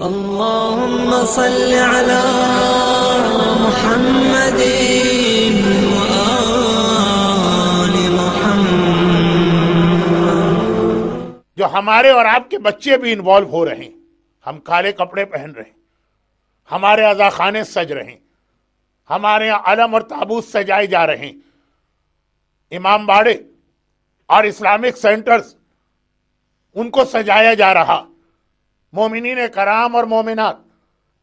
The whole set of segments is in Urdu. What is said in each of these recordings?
اللهم صل على محمد وآل محمد. جو ہمارے اور آپ کے بچے بھی انوالو ہو رہے ہیں. ہم کالے کپڑے پہن رہے ہیں, ہمارے عزاخانے سج رہے ہیں, ہمارے یہاں علم اور تابوت سجائے جا رہے ہیں, امام باڑے اور اسلامک سینٹرز ان کو سجایا جا رہا. مومنین کرام اور مومنات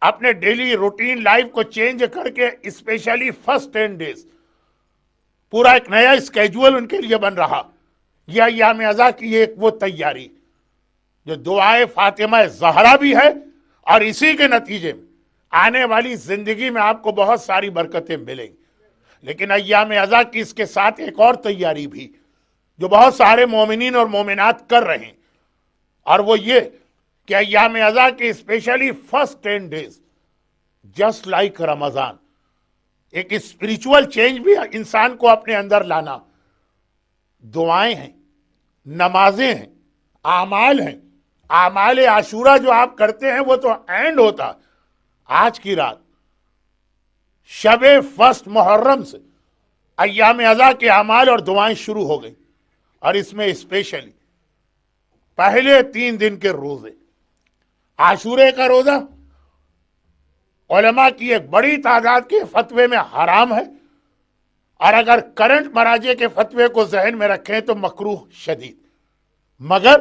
اپنے ڈیلی روٹین لائف کو چینج کر کے اسپیشلی فرسٹ 10 days پورا ایک نیا اسکیجول ان کے لیے بن رہا. یہ ایام ازا کی ایک وہ تیاری جو دعائے فاطمہ زہرا بھی ہے, اور اسی کے نتیجے میں آنے والی زندگی میں آپ کو بہت ساری برکتیں ملیں گی. لیکن ایام ازا کی اس کے ساتھ ایک اور تیاری بھی جو بہت سارے مومنین اور مومنات کر رہے ہیں, اور وہ یہ کہ ایام ازا کے specially first 10 days just like Ramzan ایک اسپریچول چینج بھی انسان کو اپنے اندر لانا. دعائیں ہیں, نمازیں ہیں, اعمال ہیں. اعمال عاشورہ جو آپ کرتے ہیں وہ تو اینڈ ہوتا آج کی رات شب فرسٹ محرم سے ایام ازا کے اعمال اور دعائیں شروع ہو گئی. اور اس میں اسپیشلی پہلے 3 دن کے روزے, عاشورے کا روزہ علماء کی ایک بڑی تعداد کے فتوے میں حرام ہے, اور اگر کرنٹ مراجع کے فتوے کو ذہن میں رکھیں تو مکروہ شدید. مگر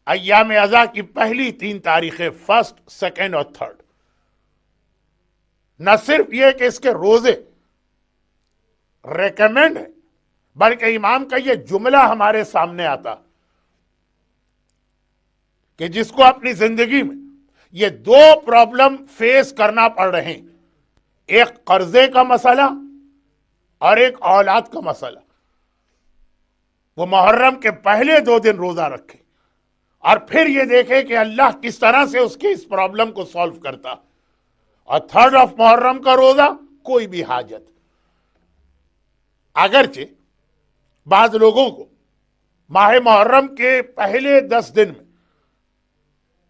ایام ازا کی پہلی 3 تاریخیں فرسٹ, سیکنڈ اور تھرڈ, نہ صرف یہ کہ اس کے روزے ریکمینڈ ہے بلکہ امام کا یہ جملہ ہمارے سامنے آتا کہ جس کو اپنی زندگی میں یہ 2 پرابلم فیس کرنا پڑ رہے ہیں, ایک قرضے کا مسئلہ اور ایک اولاد کا مسئلہ, وہ محرم کے پہلے 2 دن روزہ رکھے اور پھر یہ دیکھے کہ اللہ کس طرح سے اس کی اس پرابلم کو سالو کرتا. اور 3rd آف محرم کا روزہ کوئی بھی حاجت. اگرچہ بعض لوگوں کو ماہ محرم کے پہلے 10 دن میں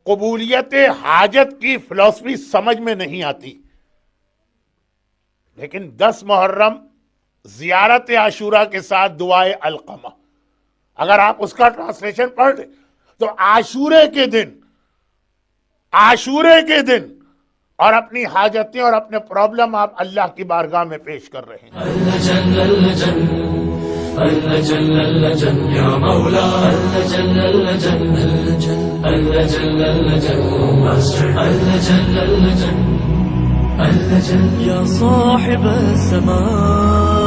قبولیت حاجت کی فلسفی سمجھ میں نہیں آتی, لیکن 10 محرم زیارت عاشورہ کے ساتھ دعائے القمہ اگر آپ اس کا ٹرانسلیشن پڑھ لیں تو عاشورے کے دن اور اپنی حاجتیں اور اپنے پرابلم آپ اللہ کی بارگاہ میں پیش کر رہے ہیں. يا صاحب السماء